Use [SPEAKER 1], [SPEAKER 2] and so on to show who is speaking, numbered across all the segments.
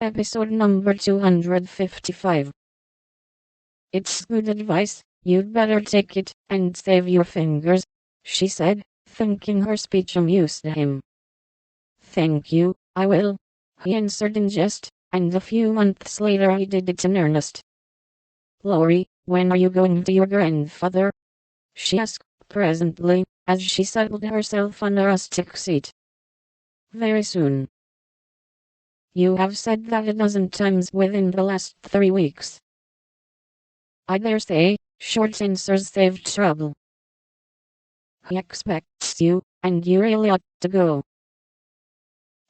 [SPEAKER 1] Episode number 255. It's good advice, you'd better take it, and save your fingers, she said, thinking her speech amused him. Thank you, I will, he answered in jest, and a few months later he did it in earnest. Laurie, when are you going to your grandfather? She asked presently, as she settled herself on a rustic seat. Very soon. You have said that a dozen times within the last 3 weeks. I dare say, short answers save trouble. He expects you, and you really ought to go.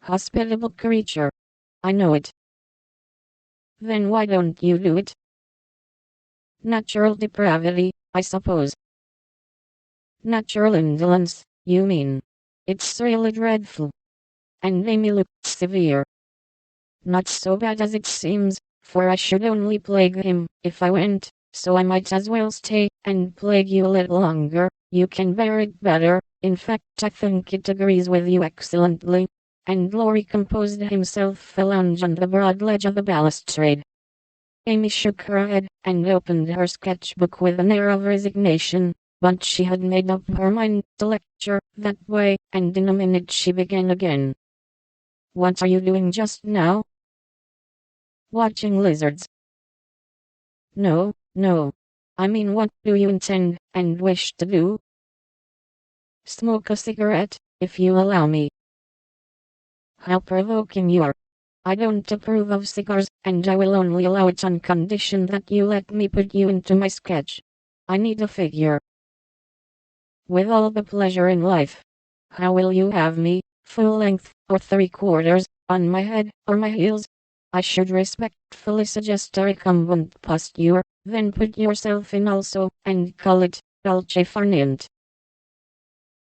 [SPEAKER 1] Hospitable creature. I know it. Then why don't you do it? Natural depravity, I suppose. Natural indolence, you mean. It's really dreadful. And Amy looked severe. Not so bad as it seems, for I should only plague him if I went, so I might as well stay and plague you a little longer. You can bear it better, in fact I think it agrees with you excellently. And Laurie composed himself a lounge on the broad ledge of the balustrade. Amy shook her head and opened her sketchbook with an air of resignation, but she had made up her mind to lecture that way, and in a minute she began again. What are you doing just now? Watching lizards. No. I mean, what do you intend and wish to do? Smoke a cigarette, if you allow me. How provoking you are. I don't approve of cigars, and I will only allow it on condition that you let me put you into my sketch. I need a figure. With all the pleasure in life. How will you have me, full length, or 3/4, on my head, or my heels? I should respectfully suggest a recumbent posture, then put yourself in also, and call it dolce far niente.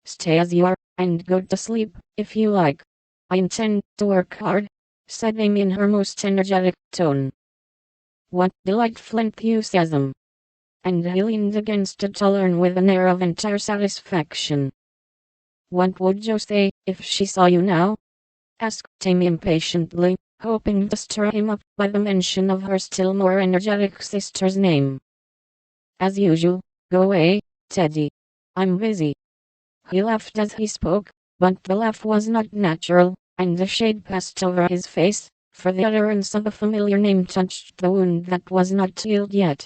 [SPEAKER 1] Stay as you are, and go to sleep, if you like. I intend to work hard, said Amy in her most energetic tone. What delightful enthusiasm! And he leaned against a tall urn with an air of entire satisfaction. What would Jo say, if she saw you now? Asked Amy impatiently, hoping to stir him up by the mention of her still more energetic sister's name. As usual, go away, Teddy. I'm busy. He laughed as he spoke, but the laugh was not natural, and a shade passed over his face, for the utterance of the familiar name touched the wound that was not healed yet.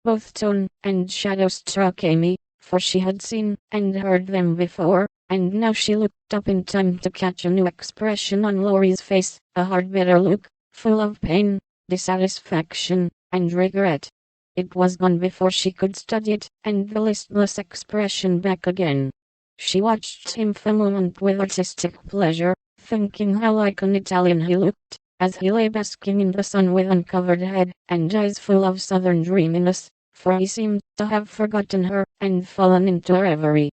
[SPEAKER 1] Both tone and shadow struck Amy, for she had seen and heard them before, and now she looked up in time to catch a new expression on Laurie's face, a hard bitter look, full of pain, dissatisfaction, and regret. It was gone before she could study it, and the listless expression back again. She watched him for a moment with artistic pleasure, thinking how like an Italian he looked, as he lay basking in the sun with uncovered head, and eyes full of southern dreaminess, for he seemed to have forgotten her, and fallen into a reverie.